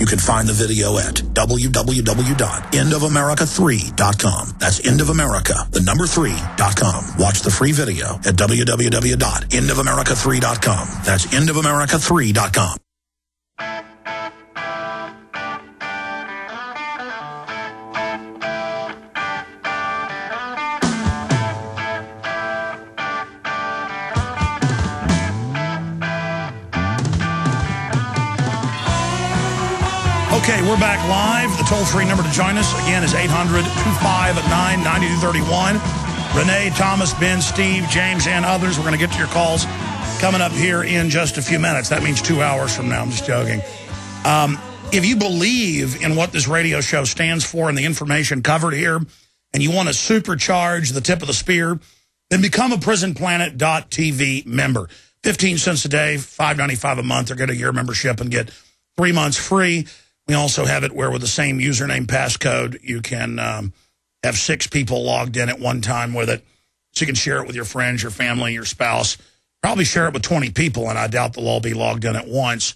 You can find the video at www.endofamerica3.com. That's endofamerica, the number 3.com. Watch the free video at www.endofamerica3.com. That's endofamerica3.com. Okay, we're back live. The toll-free number to join us, again, is 800-259-9231. Renee, Thomas, Ben, Steve, James, and others. We're going to get to your calls coming up here in just a few minutes. That means 2 hours from now. I'm just joking. If you believe in what this radio show stands for and the information covered here, and you want to supercharge the tip of the spear, then become a PrisonPlanet.tv member. 15 cents a day, $5.95 a month, or get a year membership and get 3 months free. We also have it where with the same username passcode, you can have 6 people logged in at one time with it. So you can share it with your friends, your family, your spouse. Probably share it with 20 people, and I doubt they'll all be logged in at once.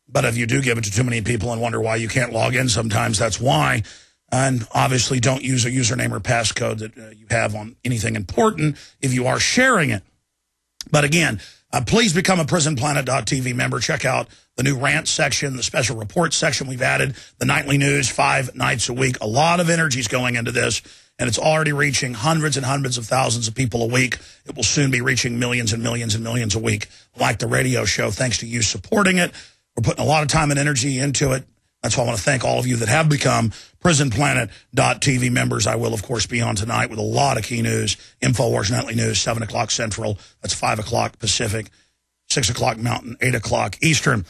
But if you do give it to too many people and wonder why you can't log in sometimes, that's why. And obviously don't use a username or passcode that you have on anything important if you are sharing it. But again, please become a PrisonPlanet.tv member. Check out the new rant section, the special reports section we've added, the nightly news 5 nights a week. A lot of energy is going into this, and it's already reaching hundreds and hundreds of thousands of people a week. It will soon be reaching millions and millions and millions a week, like the radio show, thanks to you supporting it. We're putting a lot of time and energy into it. That's why I want to thank all of you that have become PrisonPlanet.tv members. I will, of course, be on tonight with a lot of key news. InfoWars Nightly News, 7 o'clock Central. That's 5 o'clock Pacific, 6 o'clock Mountain, 8 o'clock Eastern.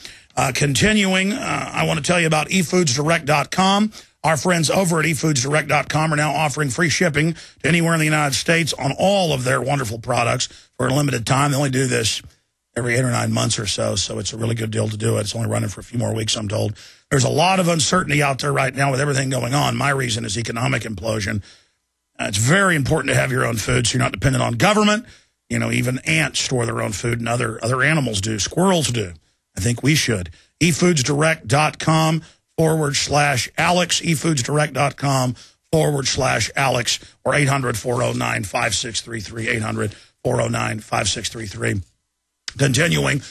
Continuing, I want to tell you about eFoodsDirect.com. Our friends over at eFoodsDirect.com are now offering free shipping to anywhere in the United States on all of their wonderful products for a limited time. They only do this every 8 or 9 months or so, so it's a really good deal to do it. It's only running for a few more weeks, I'm told. There's a lot of uncertainty out there right now with everything going on. My reason is economic implosion. It's very important to have your own food so you're not dependent on government. You know, even ants store their own food, and other animals do. Squirrels do. I think we should. eFoodsDirect.com/Alex, eFoodsDirect.com/Alex, or 800-409-5633, 800-409-5633. Continuing,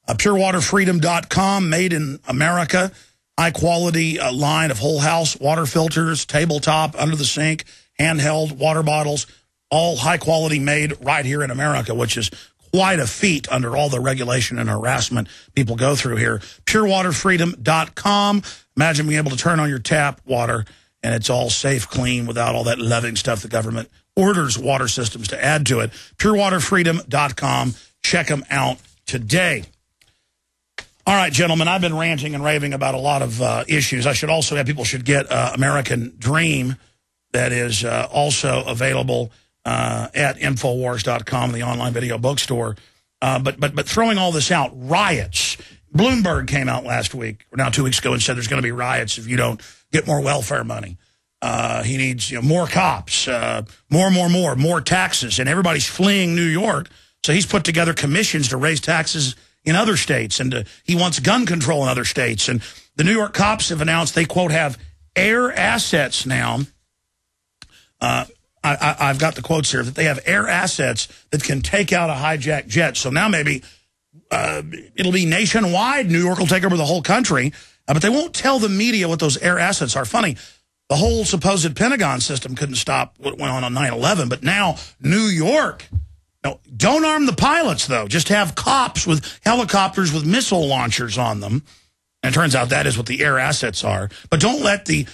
PureWaterFreedom.com, made in America, high-quality line of whole house water filters, tabletop, under the sink, handheld water bottles, all high-quality made right here in America, which is quite a feat under all the regulation and harassment people go through here. PureWaterFreedom.com. Imagine being able to turn on your tap water, and it's all safe, clean, without all that loving stuff the government orders water systems to add to it. PureWaterFreedom.com. Check them out today. All right, gentlemen, I've been ranting and raving about a lot of issues. I should also have people should get American Dream, that is also available at Infowars.com, the online video bookstore. But throwing all this out, riots. Bloomberg came out last week, or now 2 weeks ago, and said there's going to be riots if you don't get more welfare money. He needs more cops, more taxes, and everybody's fleeing New York. So he's put together commissions to raise taxes in other states, and he wants gun control in other states. And the New York cops have announced they, quote, have air assets now. I've got the quotes here, that they have air assets that can take out a hijacked jet. So now maybe it'll be nationwide. New York will take over the whole country. But they won't tell the media what those air assets are. Funny, the whole supposed Pentagon system couldn't stop what went on 9/11. But now New York... No, don't arm the pilots, though. Just have cops with helicopters with missile launchers on them. And it turns out that is what the air assets are. But don't let the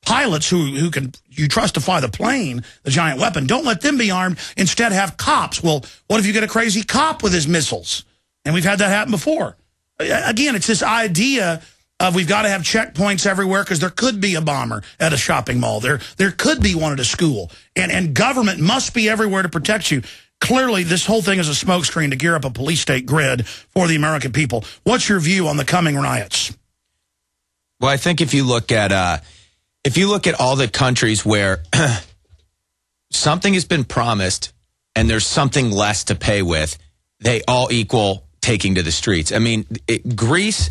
pilots who can you trust to fly the plane, the giant weapon, don't let them be armed. Instead, have cops. Well, what if you get a crazy cop with his missiles? And we've had that happen before. Again, it's this idea of we've got to have checkpoints everywhere because there could be a bomber at a shopping mall. There could be one at a school. And government must be everywhere to protect you. Clearly, this whole thing is a smokescreen to gear up a police state grid for the American people. What's your view on the coming riots? Well, I think if you look at all the countries where something has been promised and there's something less to pay with, they all equal taking to the streets. I mean, Greece,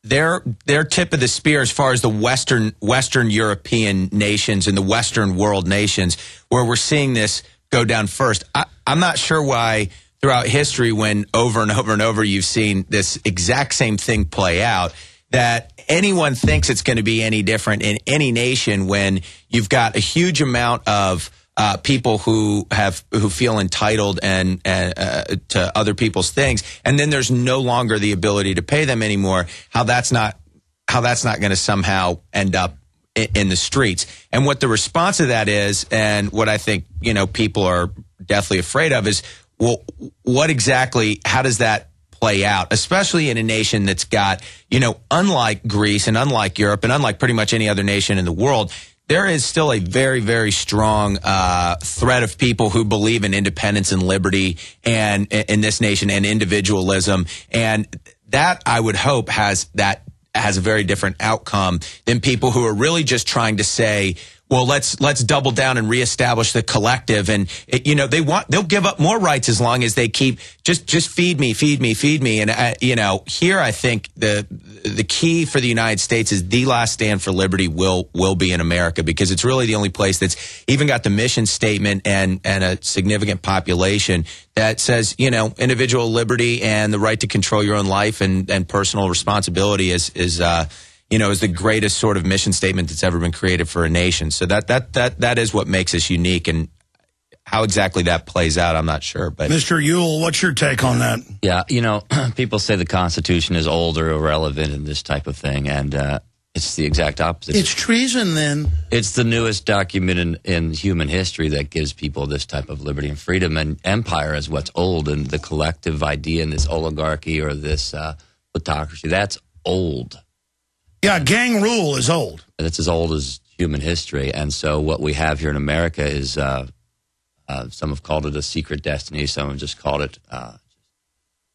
their tip of the spear as far as the Western European nations and the Western world nations, where we're seeing this go down first. I'm not sure why throughout history, when over and over and over you've seen this exact same thing play out, that anyone thinks it's going to be any different in any nation when you've got a huge amount of people who feel entitled and to other people's things, and then there's no longer the ability to pay them anymore. How that's not going to somehow end up in the streets. And what the response to that is, and what I think people are deathly afraid of, is, well, what exactly? How does that play out, especially in a nation that's got, unlike Greece and unlike Europe and unlike pretty much any other nation in the world, there is still a very, very strong thread of people who believe in independence and liberty and in this nation and individualism. And that, I would hope, has a very different outcome than people who are really just trying to say, well, let's double down and reestablish the collective. And they'll give up more rights as long as they keep just feed me. And here I think the key for the United States is the last stand for liberty will be in America, because it's really the only place that's even got the mission statement and a significant population that says, individual liberty and the right to control your own life and personal responsibility is the greatest sort of mission statement that's ever been created for a nation. So that is what makes us unique, and how exactly that plays out, I'm not sure. But Mr. Uhl, what's your take on that? Yeah, people say the Constitution is old or irrelevant and this type of thing, and it's the exact opposite. It's treason, then. It's the newest document in human history that gives people this type of liberty and freedom, and empire is what's old, and the collective idea in this oligarchy or this plutocracy, that's old. Yeah, gang rule is old. It's as old as human history. And so what we have here in America is, some have called it a secret destiny, some have just called it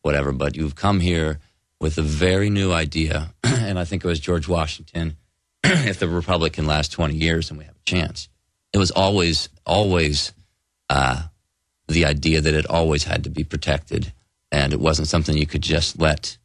whatever. But you've come here with a very new idea, and I think it was George Washington, if the Republic can last 20 years, then we have a chance. It was always the idea that it always had to be protected, and it wasn't something you could just let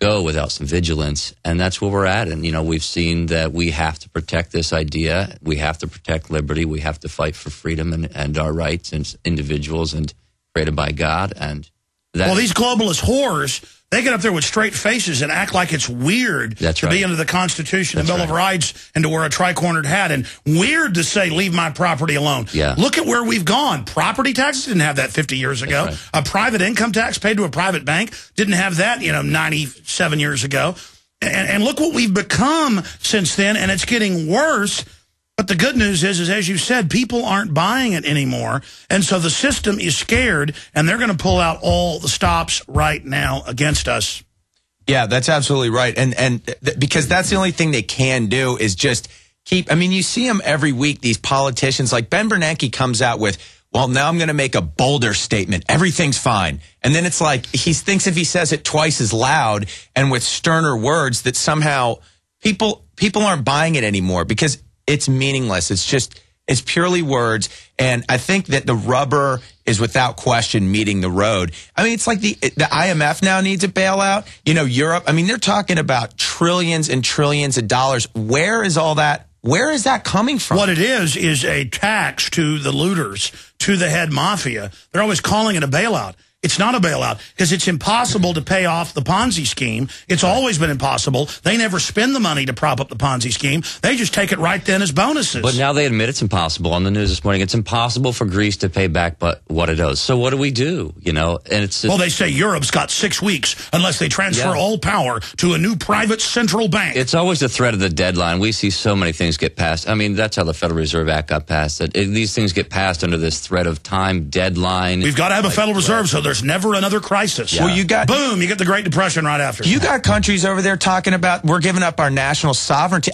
go without some vigilance, and that's where we're at. And we've seen that we have to protect this idea. We have to protect liberty. We have to fight for freedom and our rights as individuals and created by God. And these globalist whores, they get up there with straight faces and act like it's weird to be under the Constitution and Bill of Rights and to wear a tri-cornered hat, and weird to say, leave my property alone. Yeah. Look at where we've gone. Property taxes didn't have that 50 years ago. Right. A private income tax paid to a private bank didn't have that, 97 years ago. And look what we've become since then, and it's getting worse. But the good news is, as you said, people aren't buying it anymore. And so the system is scared, and they're going to pull out all the stops right now against us. Yeah, that's absolutely right. And because that's the only thing they can do is just keep, you see them every week, these politicians, like Ben Bernanke comes out with, well, now I'm going to make a bolder statement. Everything's fine. And then it's like he thinks if he says it twice as loud and with sterner words that somehow people aren't buying it anymore, because it's meaningless. It's purely words. And I think that the rubber is without question meeting the road. It's like the IMF now needs a bailout. Europe, they're talking about trillions and trillions of dollars. Where is all that? Where is that coming from? What it is a tax to the looters, to the head mafia. They're always calling it a bailout. It's not a bailout, because it's impossible to pay off the Ponzi scheme. It's always been impossible. They never spend the money to prop up the Ponzi scheme. They just take it right then as bonuses. But now they admit it's impossible. On the news this morning, it's impossible for Greece to pay back what it owes. So what do we do? And it's just, well, they say Europe's got 6 weeks unless they transfer all power to a new private central bank. It's always the threat of the deadline. We see so many things get passed. That's how the Federal Reserve Act got passed. These things get passed under this threat of time, deadline. We've got to have a Federal Reserve so there's never another crisis. Yeah. Well, you get the Great Depression right after. You got countries over there talking about we're giving up our national sovereignty.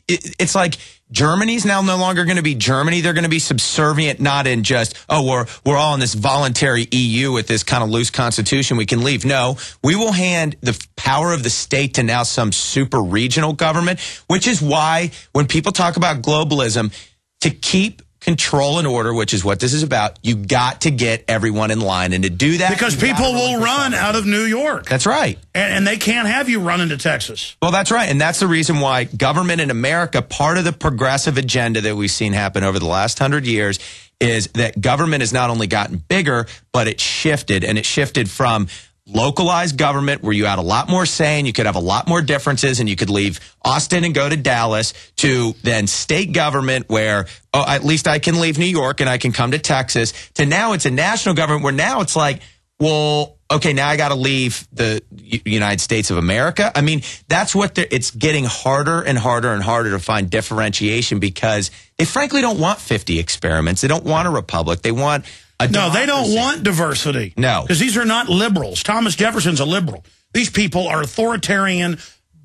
It's like Germany's now no longer going to be Germany. They're going to be subservient, not in just, we're all in this voluntary EU with this kind of loose constitution, we can leave. No, we will hand the power of the state to now some super regional government, which is why when people talk about globalism, to keep control and order, which is what this is about, you got to get everyone in line. And to do that, because people will run out of New York. That's right. And they can't have you run into Texas. Well, that's right. And that's the reason why government in America, part of the progressive agenda that we've seen happen over the last 100 years is that government has not only gotten bigger, but it shifted. And it shifted from localized government, where you had a lot more say and you could have a lot more differences and you could leave Austin and go to Dallas, to then state government where, oh, at least I can leave New York and I can come to Texas, to now it's a national government where now it's like, well, okay, now I got to leave the United States of America. I mean, that's what it's getting harder and harder and harder to find differentiation, because they frankly don't want 50 experiments. They don't want a republic. They want no, they don't want diversity. No. Because these are not liberals. Thomas Jefferson's a liberal. These people are authoritarian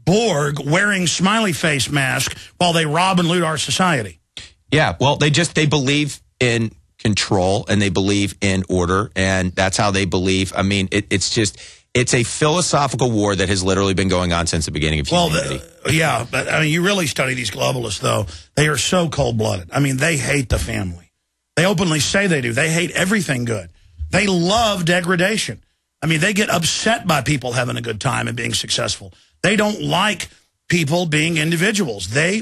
Borg wearing smiley face masks while they rob and loot our society. Yeah, well, they believe in control and they believe in order, and that's how they believe. I mean, it's a philosophical war that has literally been going on since the beginning of humanity. Yeah, but I mean, you really study these globalists, though. They are so cold-blooded. I mean, they hate the family. They openly say they do. They hate everything good. They love degradation. I mean, they get upset by people having a good time and being successful. They don't like people being individuals. They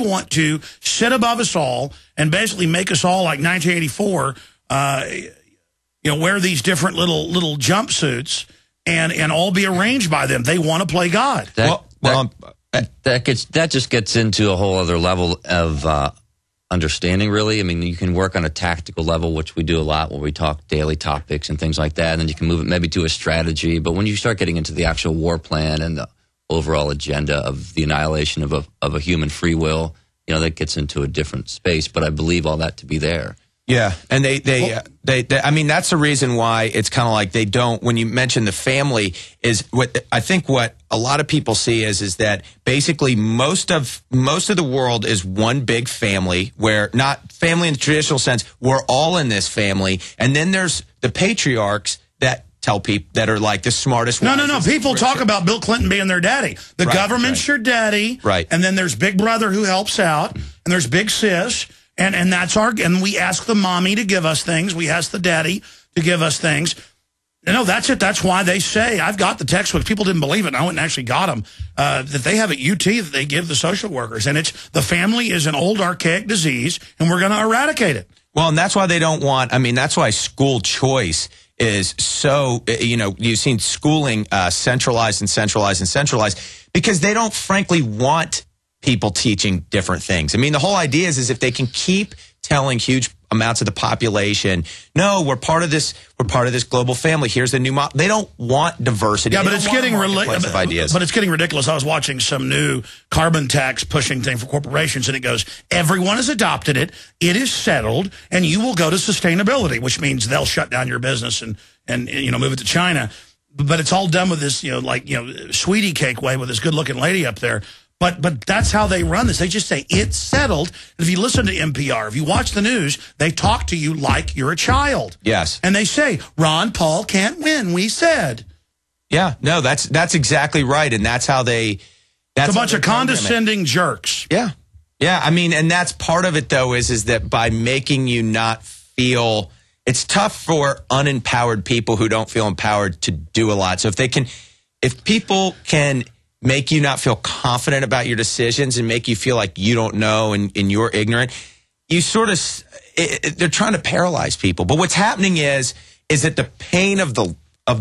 want to sit above us all and basically make us all like 1984, wear these different little jumpsuits and all be arranged by them. They want to play God. That just gets into a whole other level of understanding, really. I mean, you can work on a tactical level, which we do a lot where we talk daily topics and things like that, and then you can move it maybe to a strategy. But when you start getting into the actual war plan and the overall agenda of the annihilation of a human free will, that gets into a different space. But I believe all that to be there. Yeah, and they I mean, that's the reason why it's kind of like they don't, when you mention the family, is what I think what a lot of people see is that basically most of the world is one big family, where not family in the traditional sense, we're all in this family, and then there's the patriarchs that tell people that are like the smartest. No. People talk about Bill Clinton being their daddy. The government's your daddy, right? And then there's Big Brother who helps out, and there's Big Sis. And that's and we ask the mommy to give us things. We ask the daddy to give us things. That's it. That's why they say, I've got the textbooks. People didn't believe it, and I went and actually got them, that they have at UT that they give the social workers. And the family is an old archaic disease, and we're going to eradicate it. Well, and that's why they don't want, I mean, that's why school choice is so, you've seen schooling centralized, because they don't frankly want people teaching different things. I mean, the whole idea is if they can keep telling huge amounts of the population, no, we're part of this global family. Here's the new model. They don't want diversity. Yeah, but it's getting ridiculous. I was watching some new carbon tax pushing thing for corporations, and it goes, everyone has adopted it. It is settled, and you will go to sustainability, which means they'll shut down your business and move it to China. But it's all done with this, sweetie cake way with this good-looking lady up there. But that's how they run this. They just say, it's settled. And if you listen to NPR, if you watch the news, they talk to you like you're a child. Yes. And they say, Ron Paul can't win, we said. Yeah, no, that's exactly right. And that's how it's a bunch of condescending jerks. Yeah. Yeah, I mean, and that's part of it, though, is that by making you not feel, it's tough for unempowered people who don't feel empowered to do a lot. So if people can make you not feel confident about your decisions and make you feel like you don't know and you're ignorant, you they're trying to paralyze people. But what's happening is that the pain of the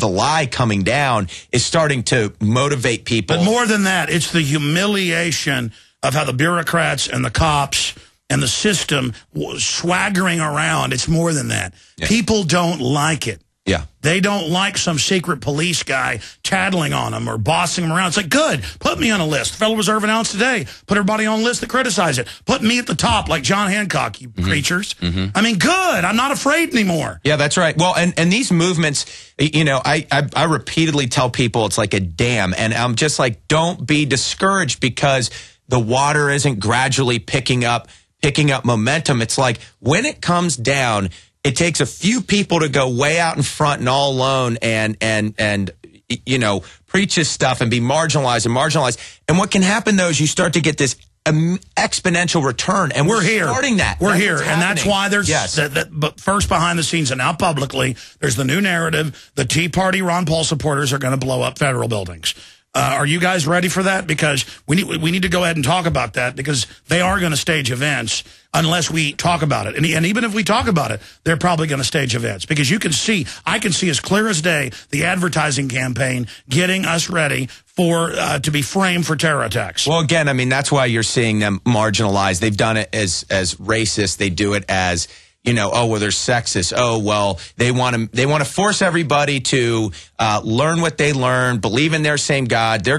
lie coming down is starting to motivate people. But more than that, it's the humiliation of how the bureaucrats and the cops and the system swaggering around. It's more than that. Yeah. People don't like it. Yeah. They don't like some secret police guy tattling on them or bossing them around. It's like, good, put me on a list. Federal Reserve announced today, put everybody on a list that criticize it. Put me at the top like John Hancock, you creatures. Mm-hmm. I mean, good. I'm not afraid anymore. Yeah, that's right. Well, and these movements, I repeatedly tell people it's like a dam. And I'm just like, don't be discouraged because the water isn't gradually picking up momentum. It's like when it comes down, it takes a few people to go way out in front and all alone and preach this stuff and be marginalized. And what can happen, though, is you start to get this exponential return, and we're here. Starting that. We're that's here, and that's why there's but first behind the scenes and now publicly, there's the new narrative: the Tea Party Ron Paul supporters are going to blow up federal buildings. Are you guys ready for that? Because we need to go ahead and talk about that, because they are going to stage events unless we talk about it. And even if we talk about it, they're probably going to stage events, because I can see as clear as day the advertising campaign getting us ready for to be framed for terror attacks. Well, again, I mean, that's why you're seeing them marginalized. They've done it as racist. They do it as, oh, well, they're sexist. Oh, well, they want to force everybody to learn what they learn, believe in their same God. They're